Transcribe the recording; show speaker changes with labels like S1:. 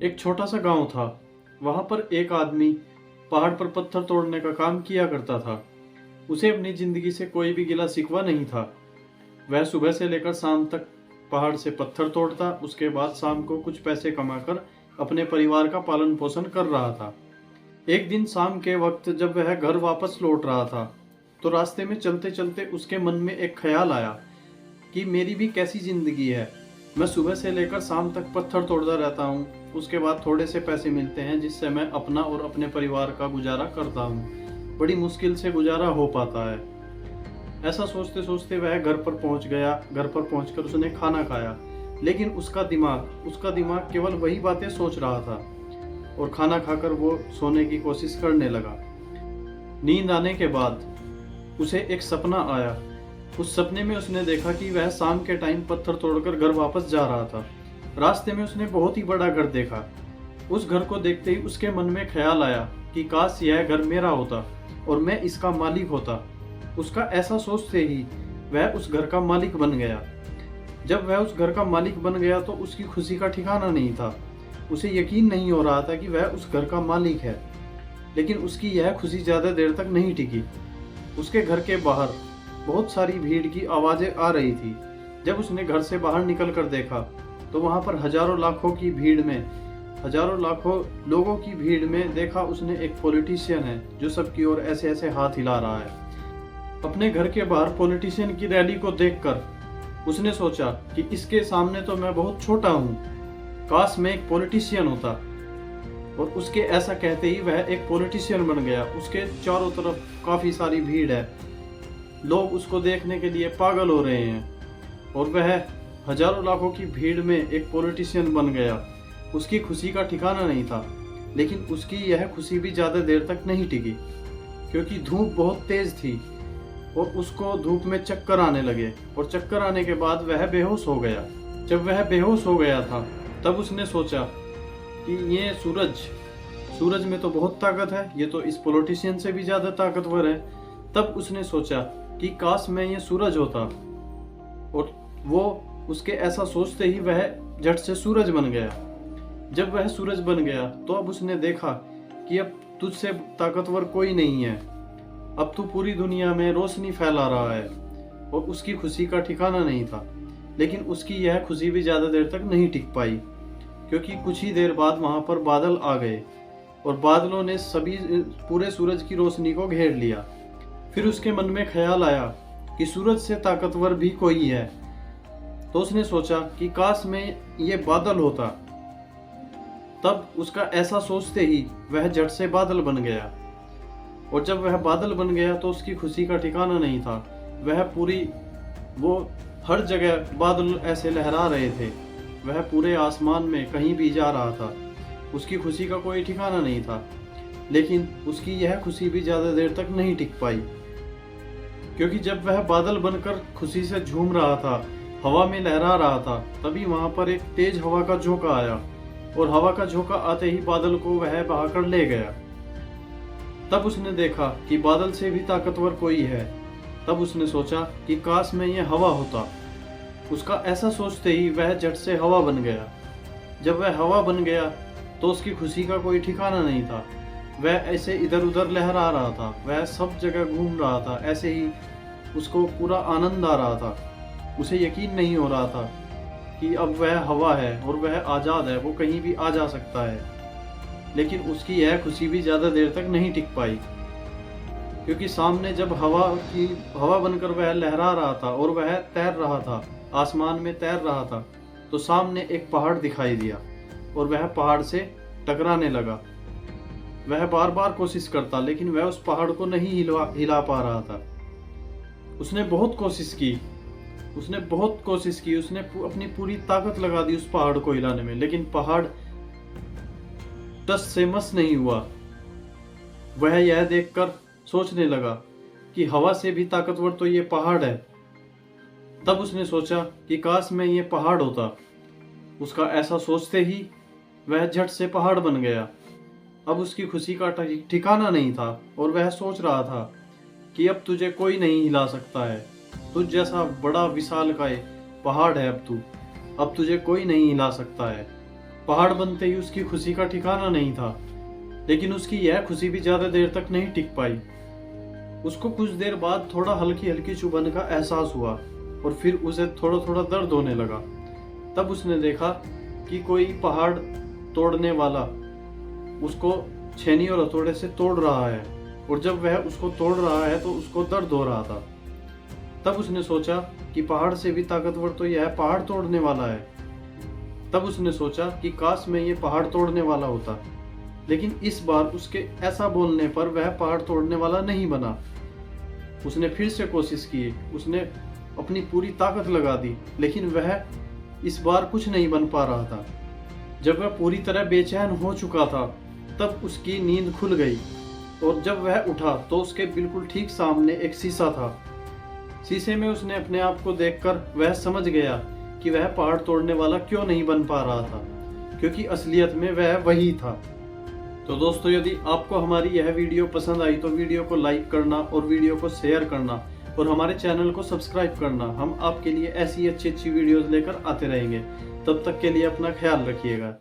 S1: एक छोटा सा गांव था। वहां पर एक आदमी पहाड़ पर पत्थर तोड़ने का काम किया करता था। उसे अपनी जिंदगी से कोई भी गिला शिकवा नहीं था। वह सुबह से लेकर शाम तक पहाड़ से पत्थर तोड़ता, उसके बाद शाम को कुछ पैसे कमाकर अपने परिवार का पालन पोषण कर रहा था। एक दिन शाम के वक्त जब वह घर वापस लौट रहा था, तो रास्ते में चलते चलते उसके मन में एक ख्याल आया कि मेरी भी कैसी जिंदगी है। मैं सुबह से लेकर शाम तक पत्थर तोड़ता रहता हूँ, उसके बाद थोड़े से पैसे मिलते हैं जिससे मैं अपना और अपने परिवार का गुजारा करता हूँ। बड़ी मुश्किल से गुजारा हो पाता है। ऐसा सोचते सोचते वह घर पर पहुंच गया। घर पर पहुंचकर उसने खाना खाया, लेकिन उसका दिमाग केवल वही बातें सोच रहा था और खाना खाकर वो सोने की कोशिश करने लगा। नींद आने के बाद उसे एक सपना आया। उस सपने में उसने देखा कि वह शाम के टाइम पत्थर तोड़कर घर वापस जा रहा था। रास्ते में उसने बहुत ही बड़ा घर देखा। उस घर को देखते ही उसके मन में ख्याल आया कि काश यह घर मेरा होता और मैं इसका मालिक होता। उसका ऐसा सोचते ही वह उस घर का मालिक बन गया। जब वह उस घर का मालिक बन गया तो उसकी खुशी का ठिकाना नहीं था। उसे यकीन नहीं हो रहा था कि वह उस घर का मालिक है। लेकिन उसकी यह खुशी ज़्यादा देर तक नहीं टिकी। उसके घर के बाहर बहुत सारी भीड़ की आवाज़ें आ रही थी। जब उसने घर से बाहर निकल कर देखा तो वहाँ पर हजारों लाखों लोगों की भीड़ में देखा उसने एक पॉलिटिशियन है जो सबकी ओर ऐसे ऐसे हाथ हिला रहा है। अपने घर के बाहर पॉलिटिशियन की रैली को देखकर उसने सोचा कि इसके सामने तो मैं बहुत छोटा हूँ, काश मैं एक पॉलिटिशियन होता। और उसके ऐसा कहते ही वह एक पॉलिटिशियन बन गया। उसके चारों तरफ काफी सारी भीड़ है, लोग उसको देखने के लिए पागल हो रहे हैं और वह हजारों लाखों की भीड़ में एक पॉलिटिशियन बन गया। उसकी खुशी का ठिकाना नहीं था। लेकिन उसकी यह खुशी भी ज्यादा देर तक नहीं टिकी, क्योंकि धूप बहुत तेज थी और उसको धूप में चक्कर आने लगे और चक्कर आने के बाद वह बेहोश हो गया। जब वह बेहोश हो गया था तब उसने सोचा कि ये सूरज में तो बहुत ताकत है, ये तो इस पॉलिटिशियन से भी ज्यादा ताकतवर है। तब उसने सोचा कि काश मैं ये सूरज होता। और वो उसके ऐसा सोचते ही वह झट से सूरज बन गया। जब वह सूरज बन गया तो अब उसने देखा कि अब तुझसे ताकतवर कोई नहीं है, अब तू पूरी दुनिया में रोशनी फैला रहा है। और उसकी खुशी का ठिकाना नहीं था। लेकिन उसकी यह खुशी भी ज्यादा देर तक नहीं टिक पाई, क्योंकि कुछ ही देर बाद वहां पर बादल आ गए और बादलों ने पूरे सूरज की रोशनी को घेर लिया। फिर उसके मन में ख्याल आया कि सूरज से ताकतवर भी कोई है। तो उसने सोचा कि काश मैं ये बादल होता। तब उसका ऐसा सोचते ही वह झट से बादल बन गया। और जब वह बादल बन गया तो उसकी खुशी का ठिकाना नहीं था। वो हर जगह बादल ऐसे लहरा रहे थे। वह पूरे आसमान में कहीं भी जा रहा था। उसकी खुशी का कोई ठिकाना नहीं था। लेकिन उसकी यह खुशी भी ज्यादा देर तक नहीं टिक पाई, क्योंकि जब वह बादल बनकर खुशी से झूम रहा था, हवा में लहरा रहा था, तभी वहां पर एक तेज हवा का झोंका आया और हवा का झोंका आते ही बादल को वह बहाकर ले गया। तब उसने देखा कि बादल से भी ताकतवर कोई है। तब उसने सोचा कि काश मैं ये हवा होता। उसका ऐसा सोचते ही वह झट से हवा बन गया। जब वह हवा बन गया तो उसकी खुशी का कोई ठिकाना नहीं था। वह ऐसे इधर उधर लहरा रहा था, वह सब जगह घूम रहा था। ऐसे ही उसको पूरा आनंद आ रहा था। उसे यकीन नहीं हो रहा था कि अब वह हवा है और वह आज़ाद है, वो कहीं भी आ जा सकता है। लेकिन उसकी यह खुशी भी ज़्यादा देर तक नहीं टिक पाई, क्योंकि सामने जब हवा बनकर वह लहरा रहा था और वह तैर रहा था, आसमान में तैर रहा था, तो सामने एक पहाड़ दिखाई दिया और वह पहाड़ से टकराने लगा। वह बार बार कोशिश करता, लेकिन वह उस पहाड़ को नहीं हिला पा रहा था। उसने बहुत कोशिश की, उसने अपनी पूरी ताकत लगा दी उस पहाड़ को हिलाने में, लेकिन पहाड़ टस से मस नहीं हुआ। वह यह देखकर सोचने लगा कि हवा से भी ताकतवर तो ये पहाड़ है। तब उसने सोचा कि काश मैं ये पहाड़ होता। उसका ऐसा सोचते ही वह झट से पहाड़ बन गया। अब उसकी खुशी का ठिकाना नहीं था और वह सोच रहा था कि अब तुझे कोई नहीं हिला सकता है। तुझ जैसा बड़ा विशालकाय पहाड़ है अब तुझे कोई नहीं हिला सकता है। पहाड़ बनते ही उसकी खुशी का ठिकाना नहीं था, लेकिन उसकी यह खुशी भी ज्यादा देर तक नहीं टिक पाई। उसको कुछ देर बाद थोड़ा हल्की हल्की चुभन का एहसास हुआ और फिर उसे थोड़ा थोड़ा दर्द होने लगा। तब उसने देखा कि कोई पहाड़ तोड़ने वाला उसको छेनी और हथौड़े से तोड़ रहा है, और जब वह उसको तोड़ रहा है तो उसको दर्द हो रहा था। तब उसने सोचा कि पहाड़ से भी ताकतवर तो यह पहाड़ तोड़ने वाला है। तब उसने सोचा कि काश मैं ये पहाड़ तोड़ने वाला होता, लेकिन इस बार उसके ऐसा बोलने पर वह पहाड़ तोड़ने वाला नहीं बना। उसने फिर से कोशिश की, उसने अपनी पूरी ताकत लगा दी, लेकिन वह इस बार कुछ नहीं बन पा रहा था। जब वह पूरी तरह बेचैन हो चुका था, तब उसकी नींद खुल गई और जब वह उठा तो उसके बिल्कुल ठीक सामने एक शीशा था। शीशे में उसने अपने आप को देखकर वह समझ गया कि वह पहाड़ तोड़ने वाला क्यों नहीं बन पा रहा था, क्योंकि असलियत में वह वही था। तो दोस्तों, यदि आपको हमारी यह वीडियो पसंद आई तो वीडियो को लाइक करना और वीडियो को शेयर करना और हमारे चैनल को सब्सक्राइब करना। हम आपके लिए ऐसी अच्छी अच्छी वीडियोस लेकर आते रहेंगे। तब तक के लिए अपना ख्याल रखिएगा।